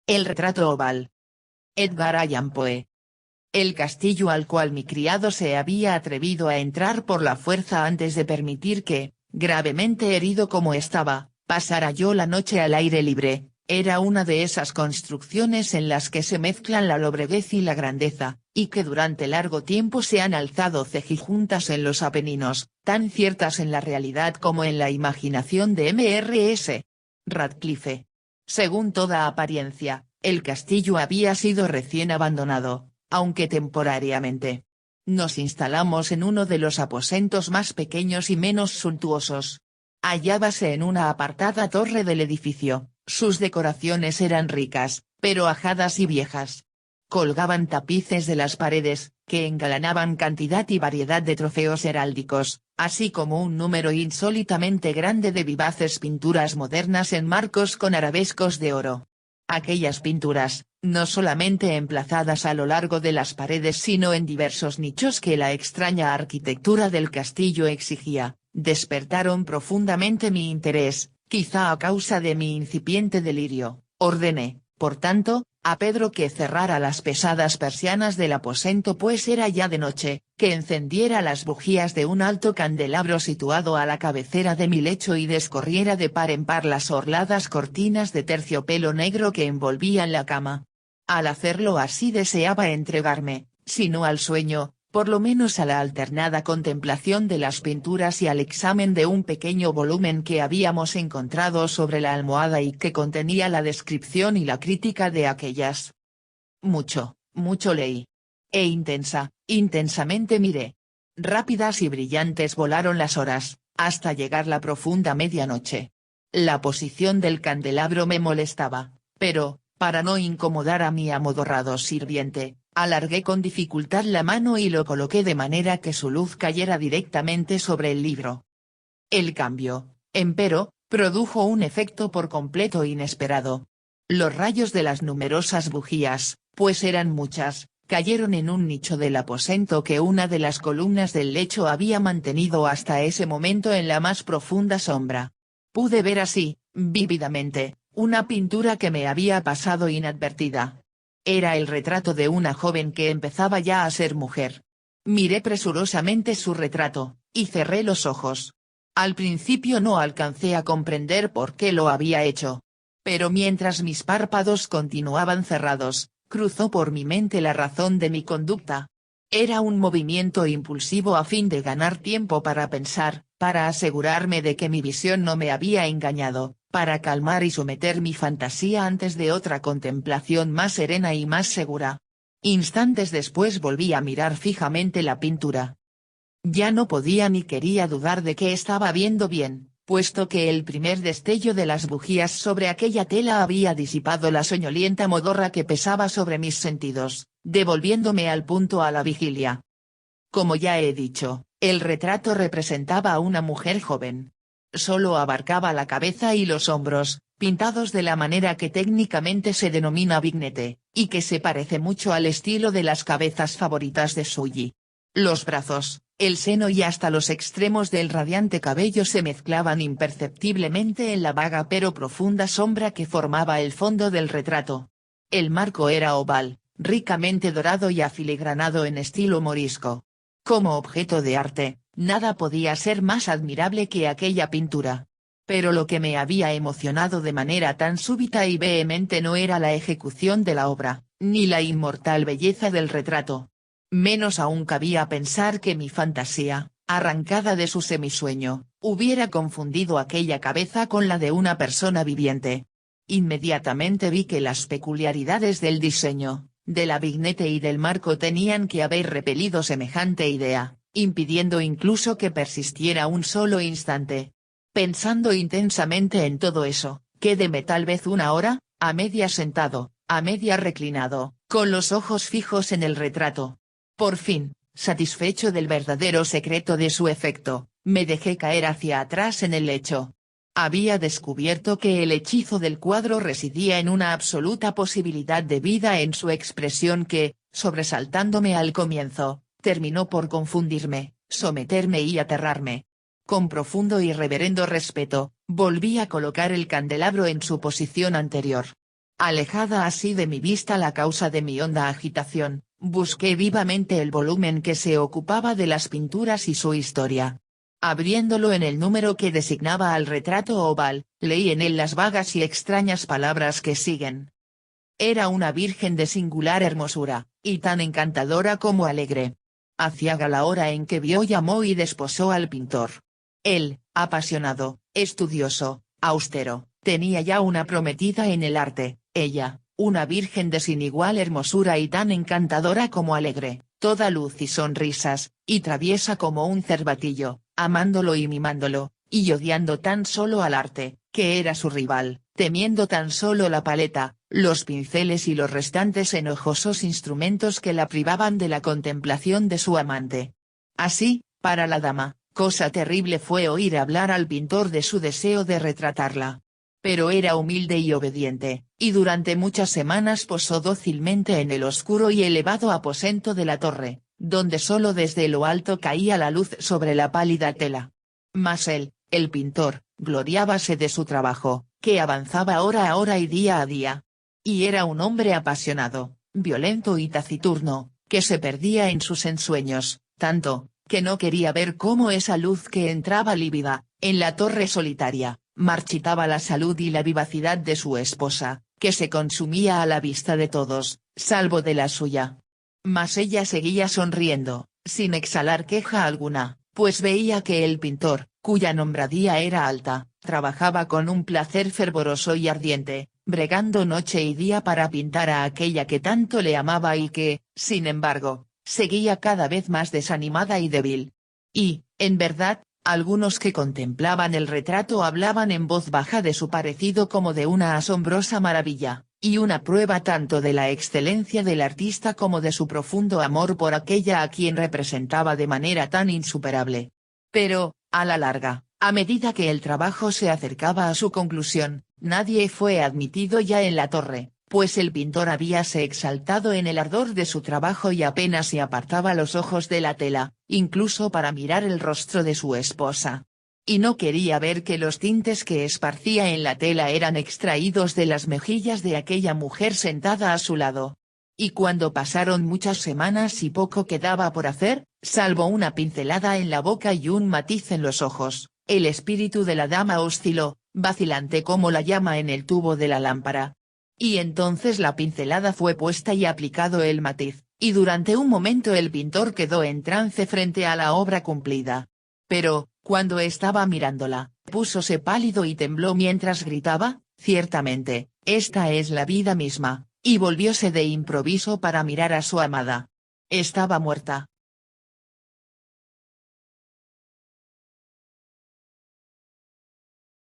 El retrato oval. Edgar Allan Poe. El castillo al cual mi criado se había atrevido a entrar por la fuerza antes de permitir que, gravemente herido como estaba, pasara yo la noche al aire libre, era una de esas construcciones en las que se mezclan la lobreguez y la grandeza, y que durante largo tiempo se han alzado cejijuntas en los Apeninos, tan ciertas en la realidad como en la imaginación de Mrs. Radcliffe. Según toda apariencia, el castillo había sido recién abandonado, aunque temporariamente. Nos instalamos en uno de los aposentos más pequeños y menos suntuosos. Hallábase en una apartada torre del edificio, sus decoraciones eran ricas, pero ajadas y viejas. Colgaban tapices de las paredes, que engalanaban cantidad y variedad de trofeos heráldicos, así como un número insólitamente grande de vivaces pinturas modernas en marcos con arabescos de oro. Aquellas pinturas, no solamente emplazadas a lo largo de las paredes sino en diversos nichos que la extraña arquitectura del castillo exigía, despertaron profundamente mi interés, quizá a causa de mi incipiente delirio. Ordené, por tanto, a Pedro que cerrara las pesadas persianas del aposento pues era ya de noche, que encendiera las bujías de un alto candelabro situado a la cabecera de mi lecho y descorriera de par en par las orladas cortinas de terciopelo negro que envolvían la cama. Al hacerlo así deseaba entregarme, si no al sueño, por lo menos a la alternada contemplación de las pinturas y al examen de un pequeño volumen que habíamos encontrado sobre la almohada y que contenía la descripción y la crítica de aquellas. Mucho leí. Intensamente miré. Rápidas y brillantes volaron las horas, hasta llegar la profunda medianoche. La posición del candelabro me molestaba, pero, para no incomodar a mi amodorrado sirviente, alargué con dificultad la mano y lo coloqué de manera que su luz cayera directamente sobre el libro. El cambio, empero, produjo un efecto por completo inesperado. Los rayos de las numerosas bujías, pues eran muchas, cayeron en un nicho del aposento que una de las columnas del lecho había mantenido hasta ese momento en la más profunda sombra. Pude ver así, vívidamente, una pintura que me había pasado inadvertida. Era el retrato de una joven que empezaba ya a ser mujer. Miré presurosamente su retrato, y cerré los ojos. Al principio no alcancé a comprender por qué lo había hecho. Pero mientras mis párpados continuaban cerrados, cruzó por mi mente la razón de mi conducta. Era un movimiento impulsivo a fin de ganar tiempo para pensar, para asegurarme de que mi visión no me había engañado, para calmar y someter mi fantasía antes de otra contemplación más serena y más segura. Instantes después volví a mirar fijamente la pintura. Ya no podía ni quería dudar de que estaba viendo bien, puesto que el primer destello de las bujías sobre aquella tela había disipado la soñolienta modorra que pesaba sobre mis sentidos, devolviéndome al punto a la vigilia. Como ya he dicho, el retrato representaba a una mujer joven. Solo abarcaba la cabeza y los hombros, pintados de la manera que técnicamente se denomina vignette, y que se parece mucho al estilo de las cabezas favoritas de Sully. Los brazos, el seno y hasta los extremos del radiante cabello se mezclaban imperceptiblemente en la vaga pero profunda sombra que formaba el fondo del retrato. El marco era oval, ricamente dorado y afiligranado en estilo morisco. Como objeto de arte, nada podía ser más admirable que aquella pintura. Pero lo que me había emocionado de manera tan súbita y vehemente no era la ejecución de la obra, ni la inmortal belleza del retrato. Menos aún cabía pensar que mi fantasía, arrancada de su semisueño, hubiera confundido aquella cabeza con la de una persona viviente. Inmediatamente vi que las peculiaridades del diseño, de la vignette y del marco tenían que haber repelido semejante idea, impidiendo incluso que persistiera un solo instante. Pensando intensamente en todo eso, quedéme tal vez una hora, a media sentado, a media reclinado, con los ojos fijos en el retrato. Por fin, satisfecho del verdadero secreto de su efecto, me dejé caer hacia atrás en el lecho. Había descubierto que el hechizo del cuadro residía en una absoluta posibilidad de vida en su expresión que, sobresaltándome al comienzo, terminó por confundirme, someterme y aterrarme. Con profundo y reverendo respeto, volví a colocar el candelabro en su posición anterior. Alejada así de mi vista la causa de mi honda agitación, busqué vivamente el volumen que se ocupaba de las pinturas y su historia. Abriéndolo en el número que designaba al retrato oval, leí en él las vagas y extrañas palabras que siguen. Era una virgen de singular hermosura, y tan encantadora como alegre. Aciaga la hora en que vio, llamó y desposó al pintor. Él, apasionado, estudioso, austero, tenía ya una prometida en el arte, ella, una virgen de sin igual hermosura y tan encantadora como alegre, toda luz y sonrisas, y traviesa como un cervatillo, amándolo y mimándolo, y odiando tan solo al arte, que era su rival, temiendo tan solo la paleta, los pinceles y los restantes enojosos instrumentos que la privaban de la contemplación de su amante. Así, para la dama, cosa terrible fue oír hablar al pintor de su deseo de retratarla. Pero era humilde y obediente, y durante muchas semanas posó dócilmente en el oscuro y elevado aposento de la torre, donde solo desde lo alto caía la luz sobre la pálida tela. Mas él, el pintor, gloriábase de su trabajo, que avanzaba hora a hora y día a día. Y era un hombre apasionado, violento y taciturno, que se perdía en sus ensueños, tanto, que no quería ver cómo esa luz que entraba lívida, en la torre solitaria, marchitaba la salud y la vivacidad de su esposa, que se consumía a la vista de todos, salvo de la suya. Mas ella seguía sonriendo, sin exhalar queja alguna, pues veía que el pintor, cuya nombradía era alta, trabajaba con un placer fervoroso y ardiente, bregando noche y día para pintar a aquella que tanto le amaba y que, sin embargo, seguía cada vez más desanimada y débil. Y, en verdad, algunos que contemplaban el retrato hablaban en voz baja de su parecido como de una asombrosa maravilla, y una prueba tanto de la excelencia del artista como de su profundo amor por aquella a quien representaba de manera tan insuperable. Pero, a la larga, a medida que el trabajo se acercaba a su conclusión, nadie fue admitido ya en la torre, pues el pintor habíase exaltado en el ardor de su trabajo y apenas se apartaba los ojos de la tela, incluso para mirar el rostro de su esposa. Y no quería ver que los tintes que esparcía en la tela eran extraídos de las mejillas de aquella mujer sentada a su lado. Y cuando pasaron muchas semanas y poco quedaba por hacer, salvo una pincelada en la boca y un matiz en los ojos, el espíritu de la dama osciló, vacilante como la llama en el tubo de la lámpara. Y entonces la pincelada fue puesta y aplicado el matiz, y durante un momento el pintor quedó en trance frente a la obra cumplida. Pero, cuando estaba mirándola, púsose pálido y tembló mientras gritaba, ciertamente, esta es la vida misma, y volvióse de improviso para mirar a su amada. Estaba muerta.